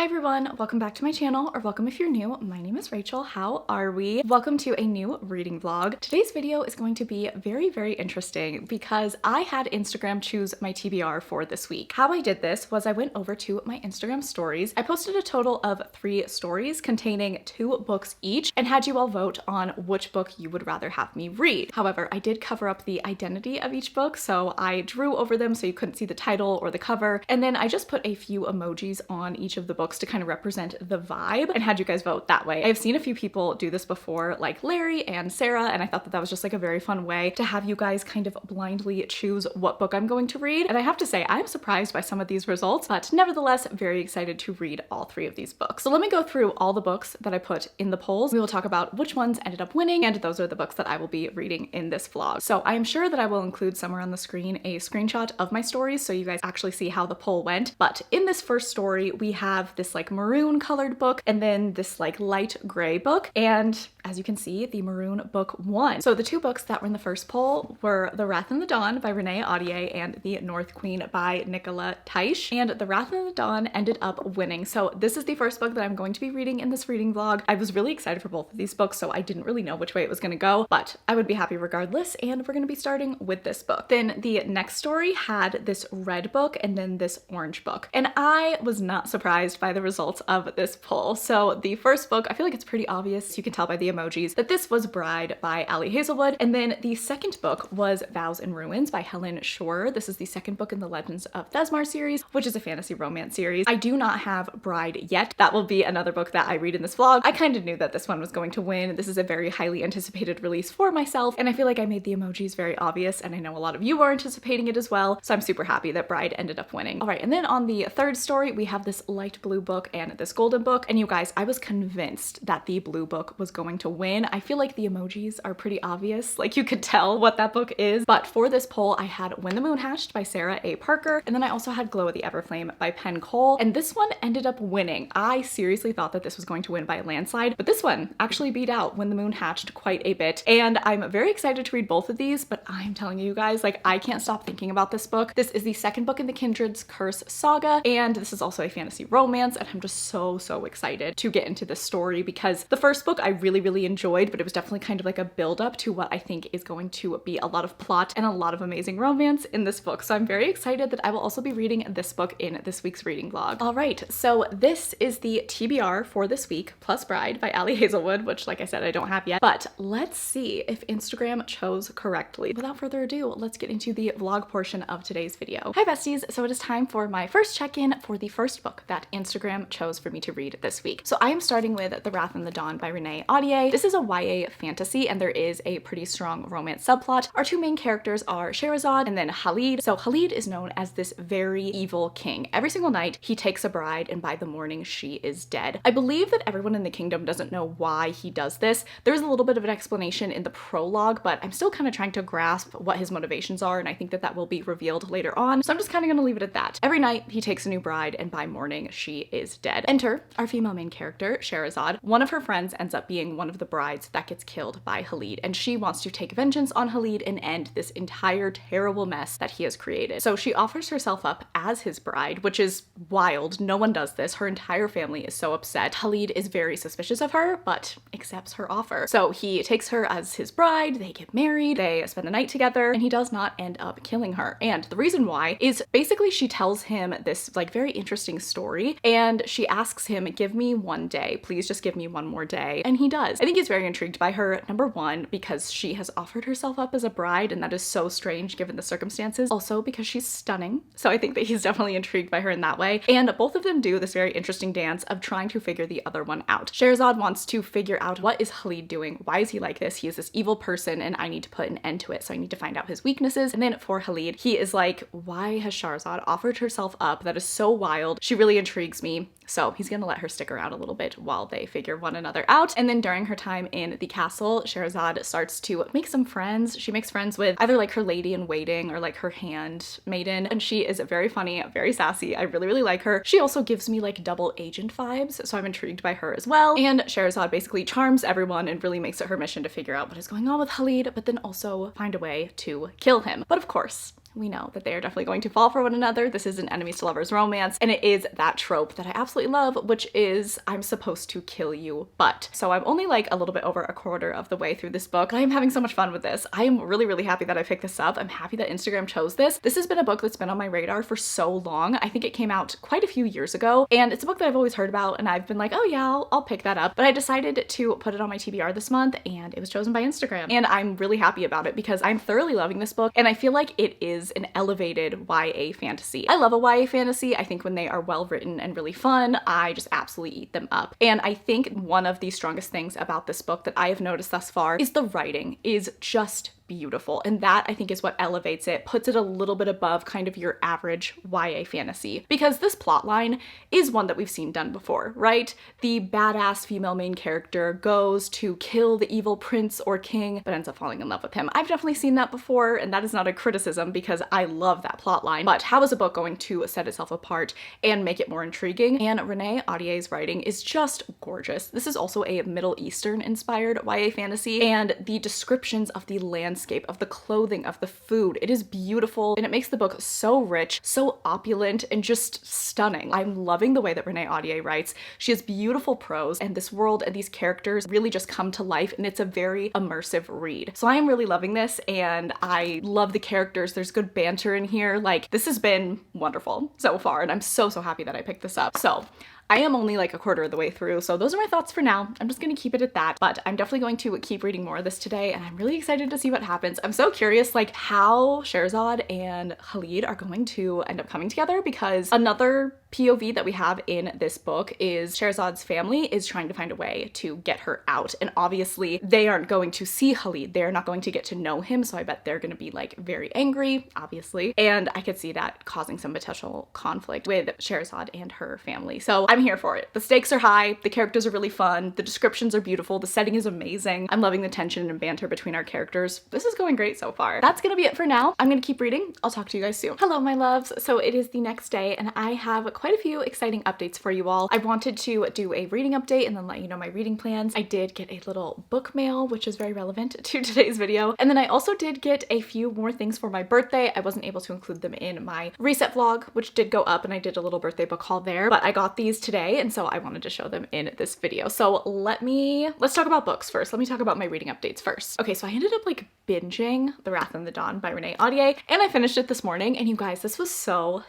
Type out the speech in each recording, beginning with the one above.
Hi everyone, welcome back to my channel, or welcome if you're new. My name is Rachel. How are we? Welcome to a new reading vlog. Today's video is going to be very interesting because I had Instagram choose my TBR for this week. How I did this was I went over to my Instagram stories. I posted a total of 3 stories containing 2 books each and had you all vote on which book you would rather have me read. However, I did cover up the identity of each book, so I drew over them so you couldn't see the title or the cover, and then I just put a few emojis on each of the books to kind of represent the vibe and had you guys vote that way. I've seen a few people do this before, like Larry and Sarah, and I thought that that was just like a very fun way to have you guys kind of blindly choose what book I'm going to read. And I have to say, I'm surprised by some of these results, but nevertheless, very excited to read all 3 of these books. So let me go through all the books that I put in the polls. We will talk about which ones ended up winning, and those are the books that I will be reading in this vlog. So I am sure that I will include somewhere on the screen a screenshot of my stories so you guys actually see how the poll went. But in this first story, we have this like maroon colored book and then this like light gray book. And as you can see, the maroon book won. So the 2 books that were in the first poll were The Wrath and the Dawn by Renee Ahdieh and The North Queen by Nicola Teich. And The Wrath and the Dawn ended up winning. So this is the first book that I'm going to be reading in this reading vlog. I was really excited for both of these books, so I didn't really know which way it was going to go, but I would be happy regardless. And we're going to be starting with this book. Then the next story had this red book and then this orange book. And I was not surprised by the results of this poll. So the first book, I feel like it's pretty obvious, you can tell by the emojis, that this was Bride by Ali Hazelwood. And then the second book was Vows and Ruins by Helen Scheurer. This is the second book in the Legends of Thesmar series, which is a fantasy romance series. I do not have Bride yet. That will be another book that I read in this vlog. I kind of knew that this one was going to win. This is a very highly anticipated release for myself, and I feel like I made the emojis very obvious, and I know a lot of you are anticipating it as well, so I'm super happy that Bride ended up winning. All right, and then on the third story, we have this light blue book and this golden book, and you guys, I was convinced that the blue book was going to win. I feel like the emojis are pretty obvious, like you could tell what that book is, but for this poll, I had When the Moon Hatched by Sarah A. Parker, and then I also had Glow of the Everflame by Penn Cole, and this one ended up winning. I seriously thought that this was going to win by a landslide, but this one actually beat out When the Moon Hatched quite a bit, and I'm very excited to read both of these, but I'm telling you guys, like, I can't stop thinking about this book. This is the second book in the Kindred's Curse saga, and this is also a fantasy romance, and I'm just so excited to get into this story because the first book I really enjoyed, but it was definitely kind of like a build up to what I think is going to be a lot of plot and a lot of amazing romance in this book. So I'm very excited that I will also be reading this book in this week's reading vlog. All right, so this is the TBR for this week, plus Bride by Ali Hazelwood, which like I said, I don't have yet, but let's see if Instagram chose correctly. Without further ado, let's get into the vlog portion of today's video. Hi besties, so it is time for my first check-in for the first book that Instagram chose for me to read this week. So I am starting with The Wrath and the Dawn by Renee Ahdieh. This is a YA fantasy and there is a pretty strong romance subplot. Our 2 main characters are Scheherazade and then Khalid. So Khalid is known as this very evil king. Every single night he takes a bride and by the morning she is dead. I believe that everyone in the kingdom doesn't know why he does this. There's a little bit of an explanation in the prologue, but I'm still kind of trying to grasp what his motivations are, and I think that that will be revealed later on. So I'm just kind of gonna leave it at that. Every night he takes a new bride and by morning she is dead. Enter our female main character, Scheherazade. One of her friends ends up being one of the brides that gets killed by Khalid, and she wants to take vengeance on Khalid and end this entire terrible mess that he has created. So she offers herself up as his bride, which is wild. No one does this. Her entire family is so upset. Khalid is very suspicious of her, but accepts her offer. So he takes her as his bride, they get married, they spend the night together, and he does not end up killing her. And the reason why is basically she tells him this like very interesting story, and she asks him, give me 1 day, please just give me 1 more day. And he does. I think he's very intrigued by her, number 1, because she has offered herself up as a bride, and that is so strange given the circumstances. Also because she's stunning. So I think that he's definitely intrigued by her in that way. And both of them do this very interesting dance of trying to figure the other one out. Scheherazade wants to figure out, what is Khalid doing? Why is he like this? He is this evil person and I need to put an end to it. So I need to find out his weaknesses. And then for Khalid, he is like, why has Scheherazade offered herself up? That is so wild. She really intrigues me. So he's gonna let her stick around a little bit while they figure one another out. And then during her time in the castle, Scheherazade starts to make some friends. She makes friends with either like her lady in waiting or like her handmaiden, and she is very funny, very sassy. I really like her. She also gives me like double agent vibes, so I'm intrigued by her as well. And Scheherazade basically charms everyone and really makes it her mission to figure out what is going on with Khalid, but then also find a way to kill him. But of course, we know that they are definitely going to fall for one another. This is an enemies to lovers romance, and it is that trope that I absolutely love, which is I'm supposed to kill you, but. So I'm only like a little bit over a quarter of the way through this book. I am having so much fun with this. I am really, really happy that I picked this up. I'm happy that Instagram chose this. This has been a book that's been on my radar for so long. I think it came out quite a few years ago, and it's a book that I've always heard about, and I've been like, oh yeah, I'll pick that up. But I decided to put it on my TBR this month, and it was chosen by Instagram. And I'm really happy about it because I'm thoroughly loving this book, and I feel like it is an elevated YA fantasy. I love a YA fantasy. I think when they are well written and really fun, I just absolutely eat them up. And I think one of the strongest things about this book that I have noticed thus far is the writing is just beautiful, and that I think is what elevates it, puts it a little bit above kind of your average YA fantasy, because this plot line is one that we've seen done before, right? The badass female main character goes to kill the evil prince or king but ends up falling in love with him. I've definitely seen that before, and that is not a criticism because I love that plot line, but how is a book going to set itself apart and make it more intriguing? And Renee Audier's writing is just gorgeous. This is also a Middle Eastern inspired YA fantasy, and the descriptions of the landscape, of the clothing, of the food, it is beautiful, and it makes the book so rich, so opulent, and just stunning. I'm loving the way that Renee Audier writes. She has beautiful prose, and this world and these characters really just come to life, and it's a very immersive read. So I am really loving this, and I love the characters. There's good banter in here. Like, this has been wonderful so far, and I'm so happy that I picked this up. So I am only like a quarter of the way through, so those are my thoughts for now. I'm just gonna keep it at that, but I'm definitely going to keep reading more of this today, and I'm really excited to see what happens. I'm so curious like how Scheherazade and Khalid are going to end up coming together, because another POV that we have in this book is Shehrazade's family is trying to find a way to get her out, and obviously they aren't going to see Khalid. They're not going to get to know him, so I bet they're gonna be like very angry, obviously, and I could see that causing some potential conflict with Scheherazade and her family. So I'm here for it. The stakes are high, the characters are really fun, the descriptions are beautiful, the setting is amazing. I'm loving the tension and banter between our characters. This is going great so far. That's gonna be it for now. I'm gonna keep reading. I'll talk to you guys soon. Hello, my loves. So it is the next day, and I have quite a few exciting updates for you all. I wanted to do a reading update and then let you know my reading plans. I did get a little book mail, which is very relevant to today's video. And then I also did get a few more things for my birthday. I wasn't able to include them in my reset vlog, which did go up, and I did a little birthday book haul there, but I got these today, and so I wanted to show them in this video. So let's talk about books first. Let me talk about my reading updates first. Okay, so I ended up like binging The Wrath and the Dawn by Renee Audier, and I finished it this morning, and you guys, this was so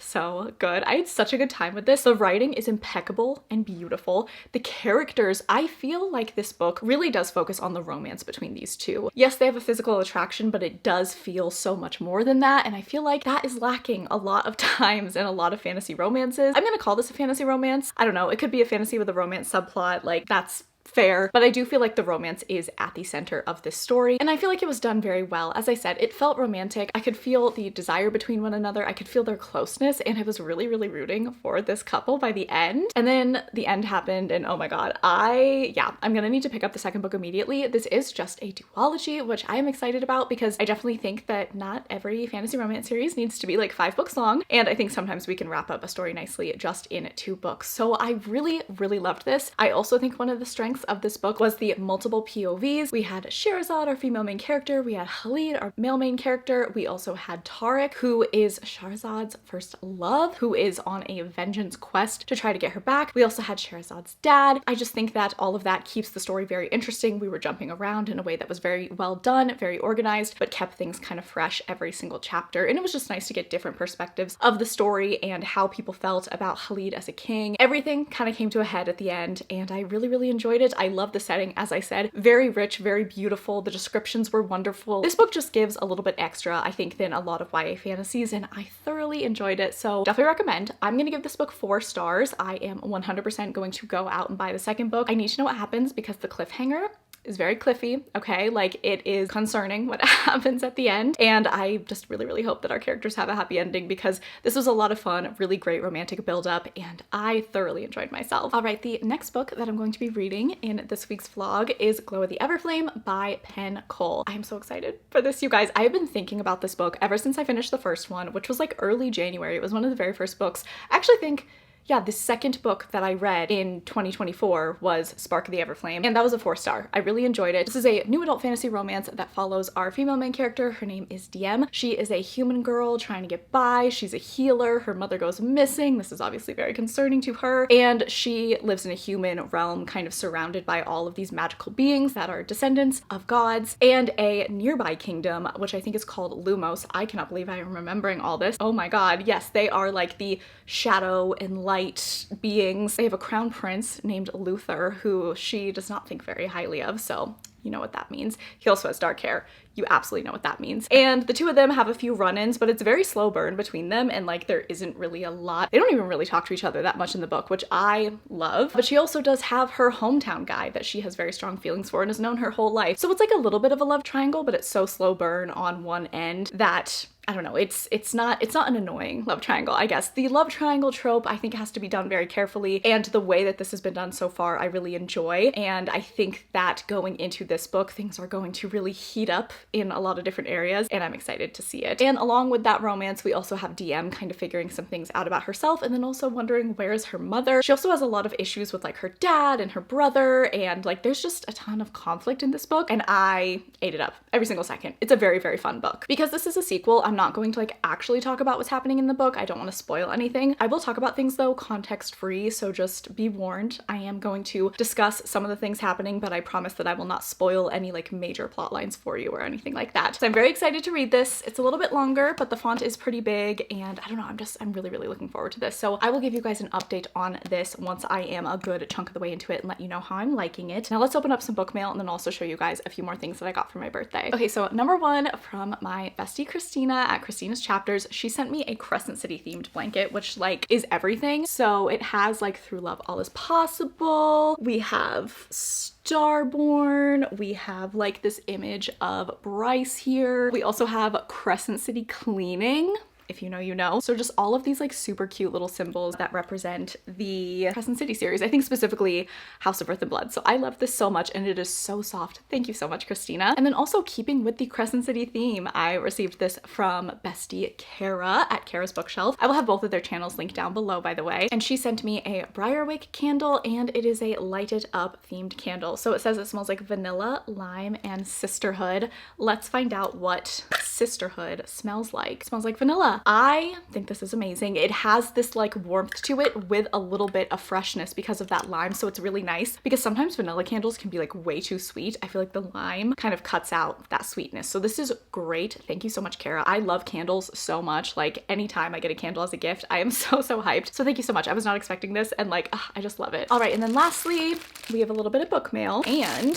good. I had such a good time with this. The writing is impeccable and beautiful. The characters, I feel like this book really does focus on the romance between these two. Yes, they have a physical attraction, but it does feel so much more than that, and I feel like that is lacking a lot of times in a lot of fantasy romances. I'm gonna call this a fantasy romance. I don't know, it could be a fantasy with a romance subplot, like that's fair, but I do feel like the romance is at the center of this story, and I feel like it was done very well. As I said, it felt romantic. I could feel the desire between one another. I could feel their closeness, and I was really rooting for this couple by the end. And then the end happened, and oh my god, I'm gonna need to pick up the second book immediately. This is just a duology, which I am excited about because I definitely think that not every fantasy romance series needs to be like 5 books long, and I think sometimes we can wrap up a story nicely just in 2 books. So I really loved this. I also think one of the strengths of this book was the multiple POVs. We had Scheherazade, our female main character. We had Khalid, our male main character. We also had Tariq, who is Shahrazade's first love, who is on a vengeance quest to try to get her back. We also had Shehrazade's dad. I just think that all of that keeps the story very interesting. We were jumping around in a way that was very well done, very organized, but kept things kind of fresh every single chapter. And it was just nice to get different perspectives of the story and how people felt about Khalid as a king. Everything kind of came to a head at the end, and I really enjoyed it. I love the setting, as I said, very rich, very beautiful. The descriptions were wonderful. This book just gives a little bit extra, I think, than a lot of YA fantasies, and I thoroughly enjoyed it, so definitely recommend. I'm gonna give this book 4 stars. I am 100% going to go out and buy the second book. I need to know what happens because the cliffhanger is very cliffy, okay? Like, it is concerning what happens at the end, and I just really hope that our characters have a happy ending because this was a lot of fun, really great romantic build-up, and I thoroughly enjoyed myself. All right, the next book that I'm going to be reading in this week's vlog is Glow of the Everflame by Penn Cole. I am so excited for this, you guys. I have been thinking about this book ever since I finished the first one, which was like early January. It was one of the very first books. I actually think yeah, the second book that I read in 2024 was Spark of the Everflame, and that was a 4-star. I really enjoyed it. This is a new adult fantasy romance that follows our female main character. Her name is DM. She is a human girl trying to get by. She's a healer. Her mother goes missing. This is obviously very concerning to her, and she lives in a human realm kind of surrounded by all of these magical beings that are descendants of gods, and a nearby kingdom, which I think is called Lumos. I cannot believe I am remembering all this. Oh my god, yes, they are like the shadow and light beings. They have a crown prince named Luther, who she does not think very highly of, so you know what that means. He also has dark hair. You absolutely know what that means. And the two of them have a few run-ins, but it's a very slow burn between them, and like there isn't really a lot. They don't even really talk to each other that much in the book, which I love. But she also does have her hometown guy that she has very strong feelings for and has known her whole life. So it's like a little bit of a love triangle, but it's so slow burn on one end that I don't know, it's not an annoying love triangle, I guess. The love triangle trope I think has to be done very carefully, and the way that this has been done so far I really enjoy, and I think that going into this book things are going to really heat up in a lot of different areas, and I'm excited to see it. And along with that romance we also have DM kind of figuring some things out about herself, and then also wondering where is her mother. She also has a lot of issues with like her dad and her brother, and like there's just a ton of conflict in this book, and I ate it up every single second. It's a very, very fun book. Because this is a sequel, I'm not going to like actually talk about what's happening in the book. I don't want to spoil anything. I will talk about things though context free, so just be warned. I am going to discuss some of the things happening, but I promise that I will not spoil any like major plot lines for you or anything like that. So I'm very excited to read this. It's a little bit longer, but the font is pretty big, and I don't know, I'm really, really looking forward to this. So I will give you guys an update on this once I am a good chunk of the way into it and let you know how I'm liking it. Now let's open up some book mail and then also show you guys a few more things that I got for my birthday. Okay, so number one from my bestie Christina at Christina's Chapters. She sent me a Crescent City themed blanket, which like is everything. So it has like Through Love All Is Possible. We have Starborn. We have like this image of Bryce here. We also have Crescent City Cleaning. If you know, you know. So just all of these like super cute little symbols that represent the Crescent City series. I think specifically House of Earth and Blood. So I love this so much, and it is so soft. Thank you so much, Christina. And then also keeping with the Crescent City theme, I received this from bestie Kara at Kara's Bookshelf. I will have both of their channels linked down below, by the way. And she sent me a Briarwick candle, and it is a lighted up themed candle. So it says it smells like vanilla, lime, and sisterhood. Let's find out what sisterhood smells like. It smells like vanilla. I think this is amazing. It has this like warmth to it with a little bit of freshness because of that lime, so it's really nice, because sometimes vanilla candles can be like way too sweet. I feel like the lime kind of cuts out that sweetness. So this is great. Thank you so much, Kara. I love candles so much. Like anytime I get a candle as a gift, I am so hyped. So thank you so much. I was not expecting this, and like I just love it. All right, and then lastly, we have a little bit of book mail, and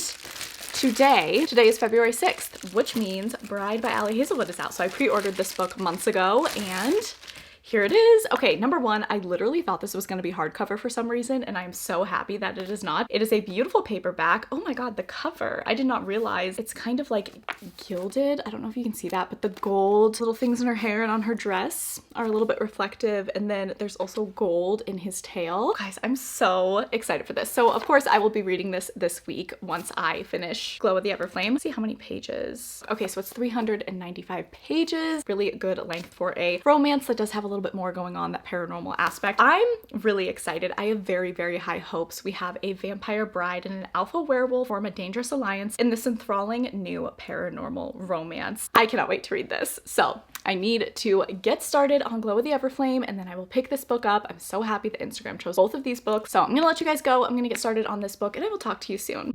today is February 6th, which means Bride by Ali Hazelwood is out. So I pre-ordered this book months ago, and here it is. Okay, number one, I literally thought this was going to be hardcover for some reason, and I'm so happy that it is not. It is a beautiful paperback. Oh my god, the cover. I did not realize it's kind of like gilded. I don't know if you can see that, but the gold little things in her hair and on her dress are a little bit reflective, and then there's also gold in his tail. Guys, I'm so excited for this. So of course I will be reading this week once I finish Glow of the Everflame. Let's see how many pages. Okay, so it's 395 pages. Really good length for a romance that does have a little bit more going on, that paranormal aspect. I'm really excited. I have very, very high hopes. We have a vampire bride and an alpha werewolf form a dangerous alliance in this enthralling new paranormal romance. I cannot wait to read this. So I need to get started on Glow of the Everflame, and then I will pick this book up. I'm so happy that Instagram chose both of these books. So I'm gonna let you guys go. I'm gonna get started on this book, and I will talk to you soon.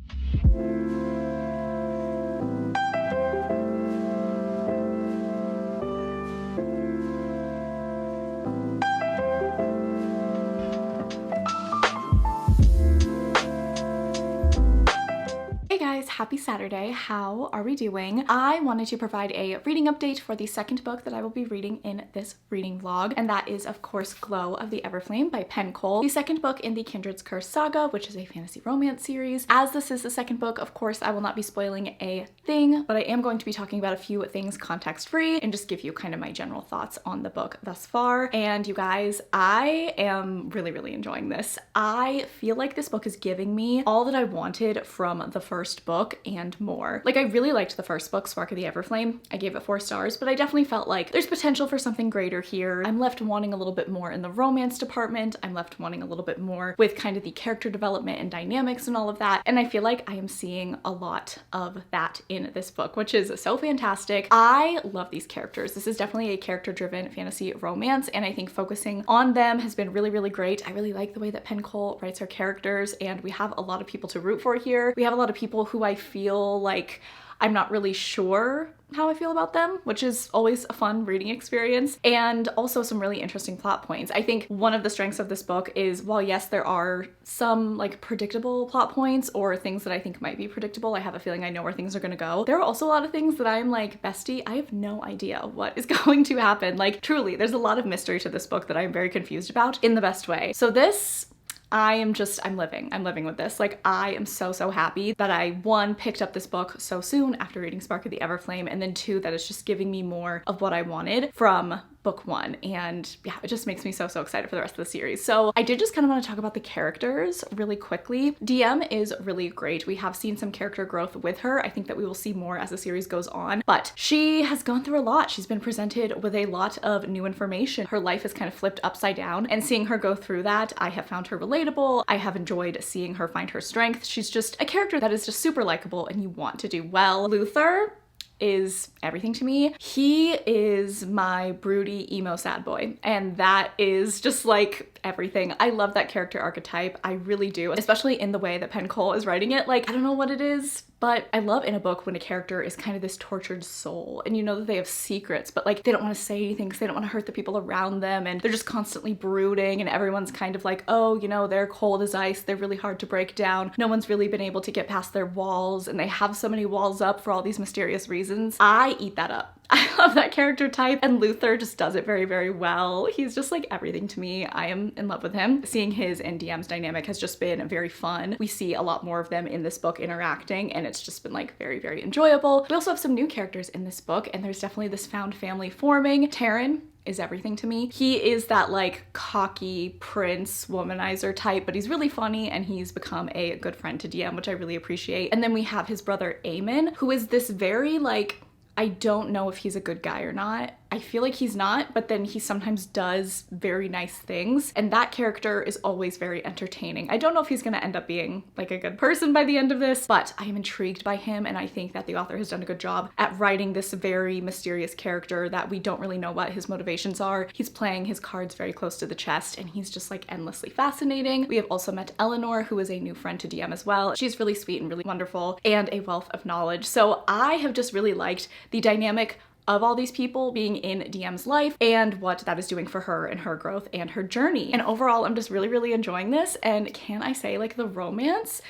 Happy Saturday. How are we doing? I wanted to provide a reading update for the second book that I will be reading in this reading vlog, and that is of course Glow of the Everflame by Penn Cole, the second book in the Kindred's Curse saga, which is a fantasy romance series. As this is the second book, of course I will not be spoiling a thing, but I am going to be talking about a few things context free and just give you kind of my general thoughts on the book thus far. And you guys, I am really, really enjoying this. I feel like this book is giving me all that I wanted from the first first book and more. Like, I really liked the first book, Spark of the Everflame. I gave it 4 stars, but I definitely felt like there's potential for something greater here. I'm left wanting a little bit more in the romance department. I'm left wanting a little bit more with kind of the character development and dynamics and all of that. And I feel like I am seeing a lot of that in this book, which is so fantastic. I love these characters. This is definitely a character-driven fantasy romance, and I think focusing on them has been really, really great. I really like the way that Penn Cole writes her characters, and we have a lot of people to root for here. We have a lot of people who I feel like I'm not really sure how I feel about them, which is always a fun reading experience, and also some really interesting plot points. I think one of the strengths of this book is, while yes, there are some like predictable plot points or things that I think might be predictable, I have a feeling I know where things are gonna go. There are also a lot of things that I'm like, bestie, I have no idea what is going to happen. Like, truly, there's a lot of mystery to this book that I'm very confused about in the best way. So this, I'm living with this. Like, I am so, so happy that I, 1, picked up this book so soon after reading Spark of the Everflame, and then 2, that it's just giving me more of what I wanted from book 1. And yeah, it just makes me so, so excited for the rest of the series. So I did just kind of want to talk about the characters really quickly. DM is really great. We have seen some character growth with her. I think that we will see more as the series goes on, but she has gone through a lot. She's been presented with a lot of new information. Her life is kind of flipped upside down, and seeing her go through that, I have found her relatable. I have enjoyed seeing her find her strength. She's just a character that is just super likable and you want to do well. Luther is everything to me. He is my broody emo sad boy, and that is just like everything. I love that character archetype. I really do, especially in the way that Penn Cole is writing it. Like, I don't know what it is, but I love in a book when a character is kind of this tortured soul, and you know that they have secrets, but like they don't want to say anything because they don't want to hurt the people around them, and they're just constantly brooding, and everyone's kind of like, oh, you know, they're cold as ice, they're really hard to break down, no one's really been able to get past their walls, and they have so many walls up for all these mysterious reasons. I eat that up. I love that character type, and Luther just does it very, very well. He's just like everything to me. I am in love with him. Seeing his and DM's dynamic has just been very fun. We see a lot more of them in this book interacting, and it's just been like very, very enjoyable. We also have some new characters in this book, and there's definitely this found family forming. Taryn is everything to me. He is that like cocky prince womanizer type, but he's really funny, and he's become a good friend to DM, which I really appreciate. And then we have his brother Eamon, who is this very like, I don't know if he's a good guy or not. I feel like he's not, but then he sometimes does very nice things, and that character is always very entertaining. I don't know if he's gonna end up being like a good person by the end of this, but I am intrigued by him, and I think that the author has done a good job at writing this very mysterious character that we don't really know what his motivations are. He's playing his cards very close to the chest, and he's just like endlessly fascinating. We have also met Eleanor, who is a new friend to DM as well. She's really sweet and really wonderful and a wealth of knowledge. So I have just really liked the dynamic of all these people being in DM's life and what that is doing for her and her growth and her journey. And overall, I'm just really, really enjoying this. And can I say, like, the romance,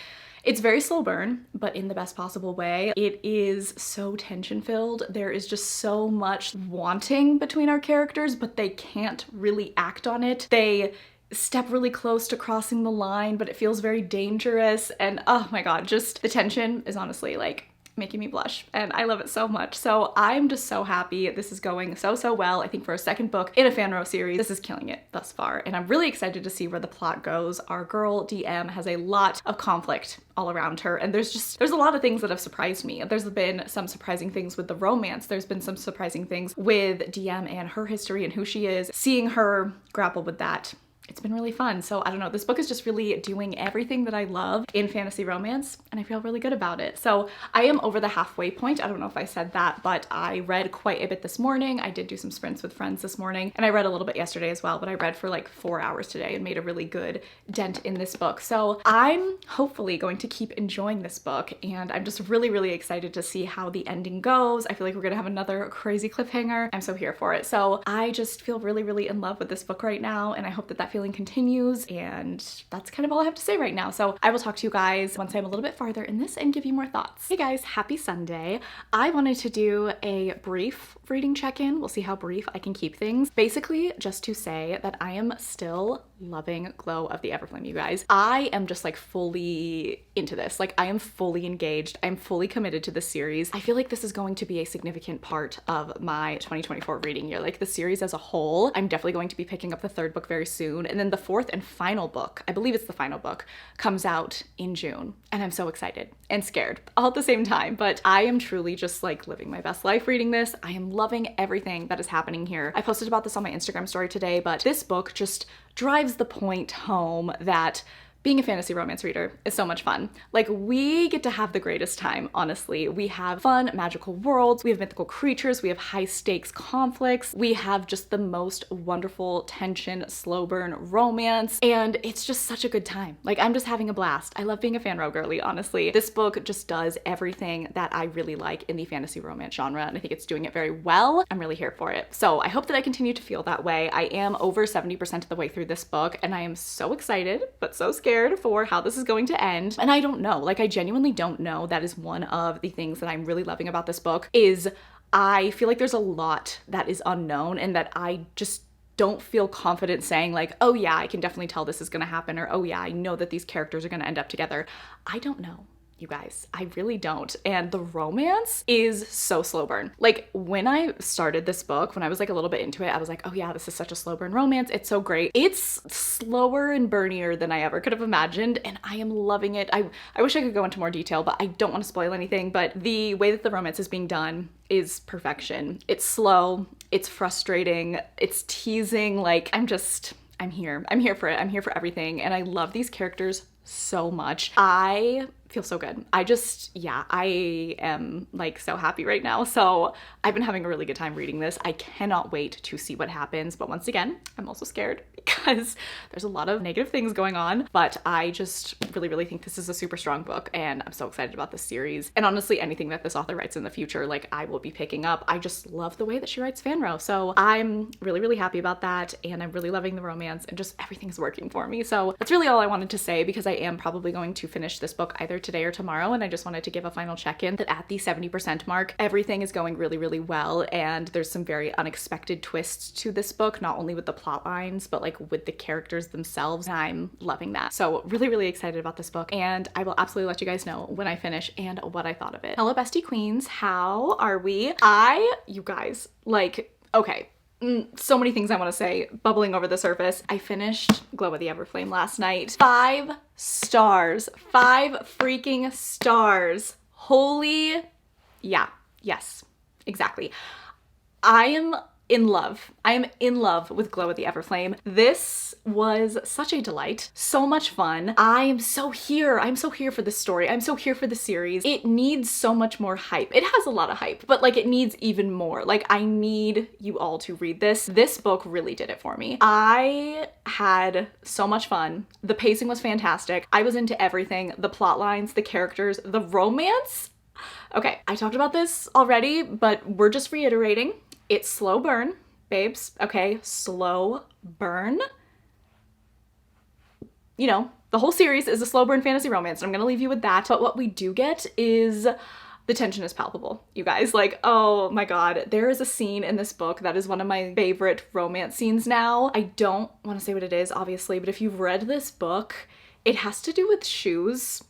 it's very slow burn, but in the best possible way. It is so tension filled. There is just so much wanting between our characters, but they can't really act on it. They step really close to crossing the line, but it feels very dangerous. And oh my God, just the tension is honestly like making me blush, and I love it so much. So I'm just so happy. This is going so, so well. I think for a second book in a FanRo series, this is killing it thus far, and I'm really excited to see where the plot goes. Our girl DM has a lot of conflict all around her, and there's a lot of things that have surprised me. There's been some surprising things with the romance. There's been some surprising things with DM and her history and who she is. Seeing her grapple with that, it's been really fun. So I don't know, this book is just really doing everything that I love in fantasy romance, and I feel really good about it. So I am over the halfway point. I don't know if I said that, but I read quite a bit this morning. I did do some sprints with friends this morning, and I read a little bit yesterday as well, but I read for like 4 hours today and made a really good dent in this book. So I'm hopefully going to keep enjoying this book, and I'm just really, really excited to see how the ending goes. I feel like we're gonna have another crazy cliffhanger. I'm so here for it. So I just feel really, really in love with this book right now, and I hope that that feeling continues, and that's kind of all I have to say right now. So I will talk to you guys once I'm a little bit farther in this and give you more thoughts. Hey guys, happy Sunday. I wanted to do a brief reading check-in. We'll see how brief I can keep things. Basically, just to say that I am still loving Glow of the Everflame, you guys. I am just like fully into this. Like I am fully engaged. I'm fully committed to this series. I feel like this is going to be a significant part of my 2024 reading year. Like the series as a whole, I'm definitely going to be picking up the third book very soon. And then the fourth and final book, I believe it's the final book, comes out in June. And I'm so excited and scared all at the same time. But I am truly just like living my best life reading this. I am loving everything that is happening here. I posted about this on my Instagram story today, but this book just drives the point home that being a fantasy romance reader is so much fun. Like we get to have the greatest time, honestly. We have fun, magical worlds, we have mythical creatures, we have high stakes conflicts, we have just the most wonderful tension, slow burn romance, and it's just such a good time. Like I'm just having a blast. I love being a fan row girly, honestly. This book just does everything that I really like in the fantasy romance genre, and I think it's doing it very well. I'm really here for it. So I hope that I continue to feel that way. I am over 70% of the way through this book, and I am so excited, but so scared for how this is going to end. And I don't know, like I genuinely don't know. That is one of the things that I'm really loving about this book is I feel like there's a lot that is unknown and that I just don't feel confident saying like, oh yeah, I can definitely tell this is gonna happen, or oh yeah, I know that these characters are gonna end up together. I don't know. You guys, I really don't. And the romance is so slow burn. Like when I started this book, when I was like a little bit into it, I was like, oh yeah, this is such a slow burn romance. It's so great. It's slower and burnier than I ever could have imagined, and I am loving it. I wish I could go into more detail, but I don't want to spoil anything. But the way that the romance is being done is perfection. It's slow, it's frustrating, it's teasing. Like I'm here. I'm here for it. I'm here for everything. And I love these characters so much. I feel so good. I am like so happy right now. So I've been having a really good time reading this. I cannot wait to see what happens. But once again, I'm also scared because there's a lot of negative things going on. But I just really, really think this is a super strong book, and I'm so excited about this series. And honestly, anything that this author writes in the future, like I will be picking up. I just love the way that she writes fan row. So I'm really, really happy about that. And I'm really loving the romance, and just everything's working for me. So that's really all I wanted to say, because I am probably going to finish this book either today or tomorrow. And I just wanted to give a final check-in that at the 70% mark, everything is going really, really well. And there's some very unexpected twists to this book, not only with the plot lines, but like with the characters themselves. And I'm loving that. So really, really excited about this book. And I will absolutely let you guys know when I finish and what I thought of it. Hello, bestie queens. How are we? You guys, like, okay. So many things I want to say bubbling over the surface. I finished Glow of the Everflame last night. 5 stars. 5 freaking stars. Holy, yeah, yes, exactly. I am in love. I am in love with Glow of the Everflame. This was such a delight. So much fun. I am so here. I'm so here for this story. I'm so here for the series. It needs so much more hype. It has a lot of hype, but like it needs even more. Like I need you all to read this. This book really did it for me. I had so much fun. The pacing was fantastic. I was into everything. The plot lines, the characters, the romance. Okay, I talked about this already, but we're just reiterating. It's slow burn, babes, okay? Slow burn. You know, the whole series is a slow burn fantasy romance, and I'm gonna leave you with that. But what we do get is the tension is palpable, you guys. Like, oh my God, there is a scene in this book that is one of my favorite romance scenes now. I don't want to say what it is, obviously, but if you've read this book, it has to do with shoes.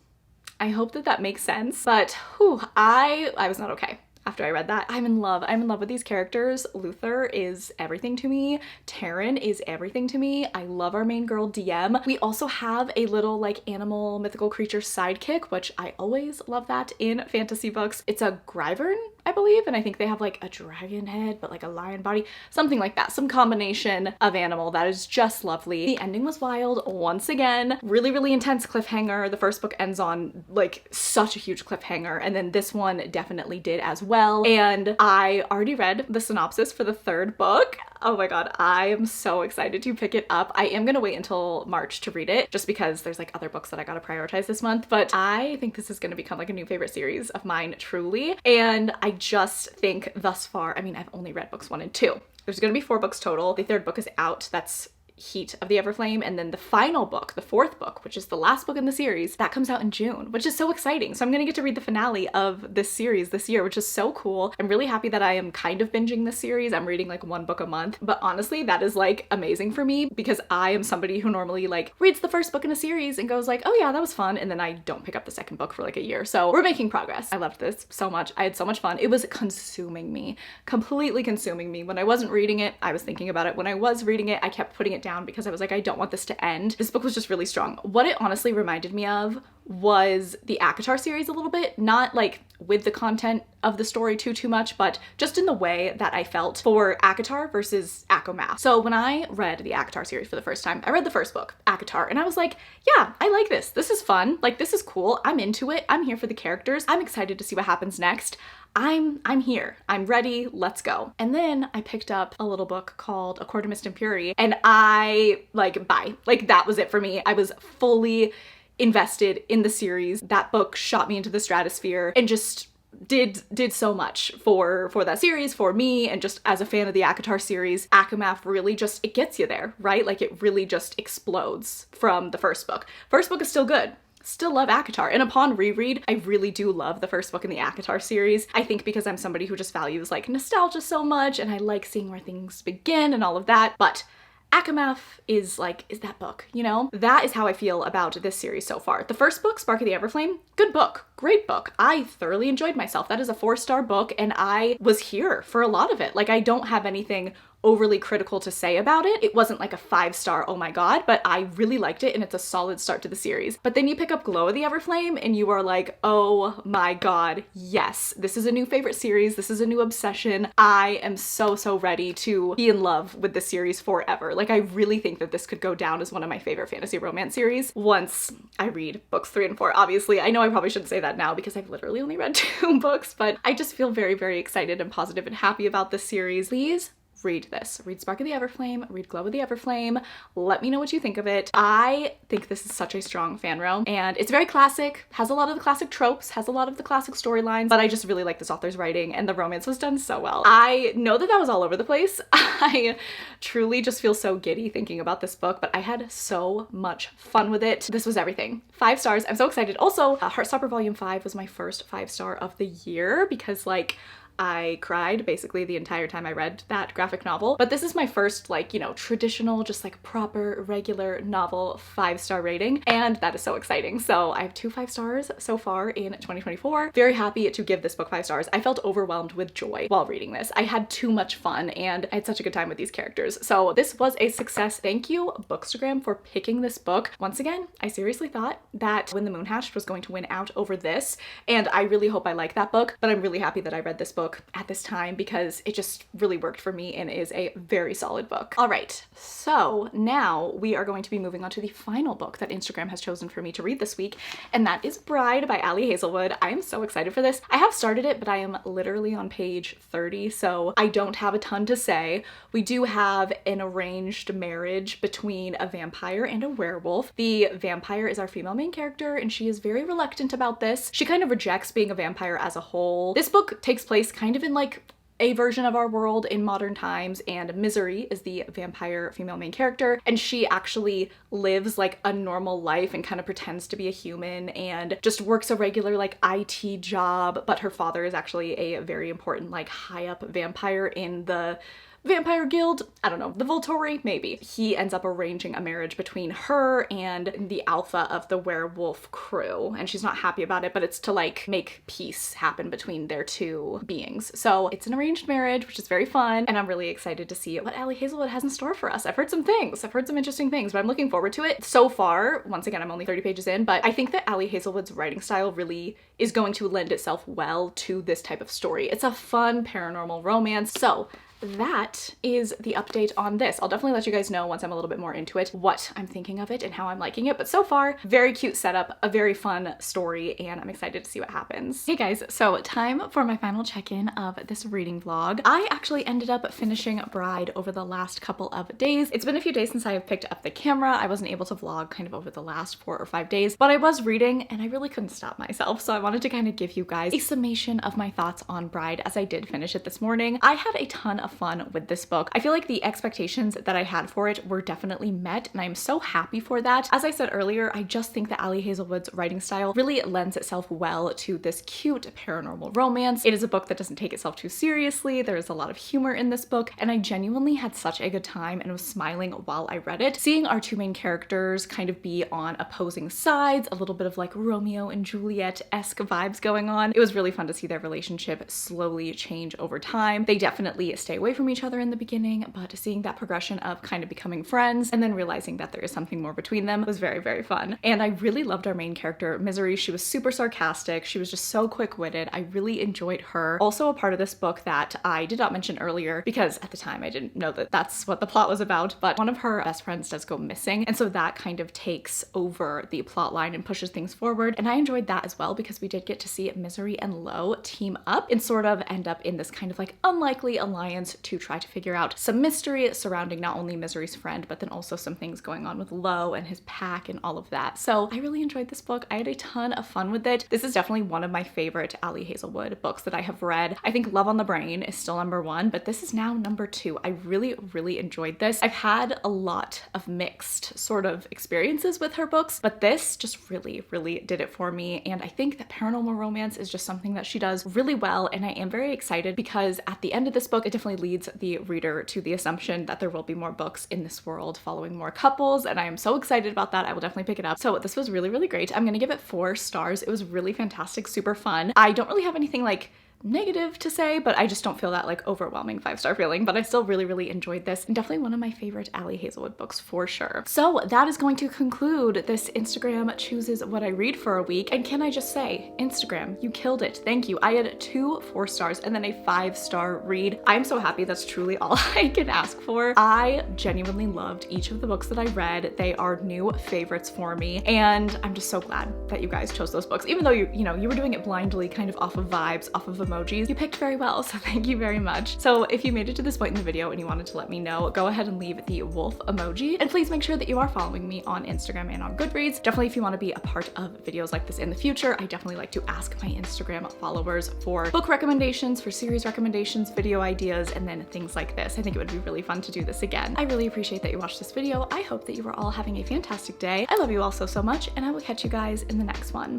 I hope that that makes sense. But whew, I was not okay. After I read that, I'm in love. I'm in love with these characters. Luther is everything to me. Taryn is everything to me. I love our main girl, DM. We also have a little like animal mythical creature sidekick, which I always love that in fantasy books. It's a Gryvern, I believe, and I think they have like a dragon head, but like a lion body, something like that. Some combination of animal that is just lovely. The ending was wild once again. Really, really intense cliffhanger. The first book ends on like such a huge cliffhanger, and then this one definitely did as well. And I already read the synopsis for the third book. Oh my God, I am so excited to pick it up. I am gonna wait until March to read it just because there's like other books that I gotta prioritize this month, but I think this is gonna become like a new favorite series of mine, truly. And I just think thus far, I mean, I've only read books 1 and 2. There's gonna be 4 books total. The third book is out. That's Heat of the Everflame, and then the final book, the fourth book, which is the last book in the series, that comes out in June, which is so exciting. So I'm gonna get to read the finale of this series this year, which is so cool. I'm really happy that I am kind of binging this series. I'm reading like one book a month, but honestly, that is like amazing for me because I am somebody who normally like reads the first book in a series and goes like, oh yeah, that was fun, and then I don't pick up the second book for like a year. So we're making progress. I loved this so much. I had so much fun. It was consuming me, completely consuming me. When I wasn't reading it, I was thinking about it. When I was reading it, I kept putting it down because I was like, I don't want this to end. This book was just really strong. What it honestly reminded me of was the ACOTAR series a little bit, not like with the content of the story too much, but just in the way that I felt for ACOTAR versus ACOMAF. So when I read the ACOTAR series for the first time, I read the first book, ACOTAR, and I was like, yeah, I like this. This is fun. Like, this is cool. I'm into it. I'm here for the characters. I'm excited to see what happens next. I'm here. I'm ready. Let's go. And then I picked up a little book called A Court of Mist and Fury, and I bye. Like, that was it for me. I was fully invested in the series. That book shot me into the stratosphere and just did so much for that series, for me, and just as a fan of the ACOTAR series. ACOMAF really just, it gets you there, right? Like, it really just explodes from the first book. First book is still good. Still love ACOTAR, and upon reread, I really do love the first book in the ACOTAR series. I think because I'm somebody who just values like nostalgia so much, and I like seeing where things begin and all of that, but ACOMAF is that book, you know? That is how I feel about this series so far. The first book, Spark of the Everflame, good book, great book. I thoroughly enjoyed myself. That is a 4-star book, and I was here for a lot of it. Like, I don't have anything overly critical to say about it. It wasn't like a 5-star, oh my god, but I really liked it, and it's a solid start to the series. But then you pick up Glow of the Everflame and you are like, oh my god, yes, this is a new favorite series. This is a new obsession. I am so ready to be in love with this series forever. Like, I really think that this could go down as one of my favorite fantasy romance series once I read books 3 and 4. Obviously, I know I probably shouldn't say that now because I've literally only read 2 books, but I just feel very excited and positive and happy about this series. Please read this. Read Spark of the Everflame, read Glow of the Everflame. Let me know what you think of it. I think this is such a strong fan rom, and it's very classic, has a lot of the classic tropes, has a lot of the classic storylines, but I just really like this author's writing, and the romance was done so well. I know that was all over the place. I truly just feel so giddy thinking about this book, but I had so much fun with it. This was everything. 5 stars. I'm so excited. Also, Heartstopper Volume 5 was my first 5-star of the year because, like, I cried basically the entire time I read that graphic novel. But this is my first, like, you know, traditional, just like proper, regular novel 5-star rating. And that is so exciting. So I have 2 5 stars so far in 2024. Very happy to give this book 5 stars. I felt overwhelmed with joy while reading this. I had too much fun and I had such a good time with these characters. So this was a success. Thank you, Bookstagram, for picking this book. Once again, I seriously thought that When the Moon Hatched was going to win out over this. And I really hope I like that book, but I'm really happy that I read this book at this time because it just really worked for me and is a very solid book. All right, so now we are going to be moving on to the final book that Instagram has chosen for me to read this week, and that is Bride by Ali Hazelwood. I am so excited for this. I have started it, but I am literally on page 30, so I don't have a ton to say. We do have an arranged marriage between a vampire and a werewolf. The vampire is our female main character, and she is very reluctant about this. She kind of rejects being a vampire as a whole. This book takes place kind of in like a version of our world in modern times, and Misery is the vampire female main character, and she actually lives like a normal life and kind of pretends to be a human and just works a regular like IT job, but her father is actually a very important like high up vampire in the Vampire Guild, I don't know, the Volturi, maybe. He ends up arranging a marriage between her and the alpha of the werewolf crew, and she's not happy about it, but it's to like make peace happen between their 2 beings. So it's an arranged marriage, which is very fun, and I'm really excited to see what Ali Hazelwood has in store for us. I've heard some things, I've heard some interesting things, but I'm looking forward to it. So far, once again, I'm only 30 pages in, but I think that Ali Hazelwood's writing style really is going to lend itself well to this type of story. It's a fun paranormal romance, so that is the update on this. I'll definitely let you guys know once I'm a little bit more into it what I'm thinking of it and how I'm liking it, but so far, very cute setup, a very fun story, and I'm excited to see what happens. Hey guys, so time for my final check-in of this reading vlog. I actually ended up finishing Bride over the last couple of days. It's been a few days since I have picked up the camera. I wasn't able to vlog kind of over the last 4 or 5 days, but I was reading and I really couldn't stop myself, so I wanted to kind of give you guys a summation of my thoughts on Bride as I did finish it this morning. I had a ton of of fun with this book. I feel like the expectations that I had for it were definitely met, and I'm so happy for that. As I said earlier, I just think that Ali Hazelwood's writing style really lends itself well to this cute paranormal romance. It is a book that doesn't take itself too seriously. There is a lot of humor in this book, and I genuinely had such a good time and was smiling while I read it. Seeing our two main characters kind of be on opposing sides, a little bit of like Romeo and Juliet-esque vibes going on. It was really fun to see their relationship slowly change over time. They definitely stay away from each other in the beginning, but seeing that progression of kind of becoming friends and then realizing that there is something more between them was very, very fun. And I really loved our main character, Misery. She was super sarcastic. She was just so quick-witted. I really enjoyed her. Also a part of this book that I did not mention earlier because at the time I didn't know that that's what the plot was about, but one of her best friends does go missing. And so that kind of takes over the plot line and pushes things forward. And I enjoyed that as well because we did get to see Misery and Lo team up and sort of end up in this kind of like unlikely alliance to try to figure out some mystery surrounding not only Misery's friend, but then also some things going on with Lo and his pack and all of that. So I really enjoyed this book. I had a ton of fun with it. This is definitely one of my favorite Ali Hazelwood books that I have read. I think Love on the Brain is still #1, but this is now #2. I really, really enjoyed this. I've had a lot of mixed sort of experiences with her books, but this just really, really did it for me. And I think that paranormal romance is just something that she does really well. And I am very excited because at the end of this book, it definitely leads the reader to the assumption that there will be more books in this world following more couples. And I am so excited about that. I will definitely pick it up. So this was really, really great. I'm gonna give it 4 stars. It was really fantastic, super fun. I don't really have anything like negative to say, but I just don't feel that like overwhelming 5-star feeling, but I still really, really enjoyed this and definitely one of my favorite Ali Hazelwood books for sure. So that is going to conclude this Instagram chooses what I read for a week. And can I just say, Instagram, you killed it. Thank you. I had 2 4 stars and then a 5-star read. I'm so happy. That's truly all I can ask for. I genuinely loved each of the books that I read. They are new favorites for me. And I'm just so glad that you guys chose those books. Even though you were doing it blindly, kind of off of vibes, off of emojis, you picked very well, so thank you very much. So if you made it to this point in the video and you wanted to let me know, go ahead and leave the wolf emoji, and please make sure that you are following me on Instagram and on Goodreads. Definitely if you want to be a part of videos like this in the future, I definitely like to ask my Instagram followers for book recommendations, for series recommendations, video ideas, and then things like this. I think it would be really fun to do this again. I really appreciate that you watched this video. I hope that you are all having a fantastic day. I love you all so, so much, and I will catch you guys in the next one.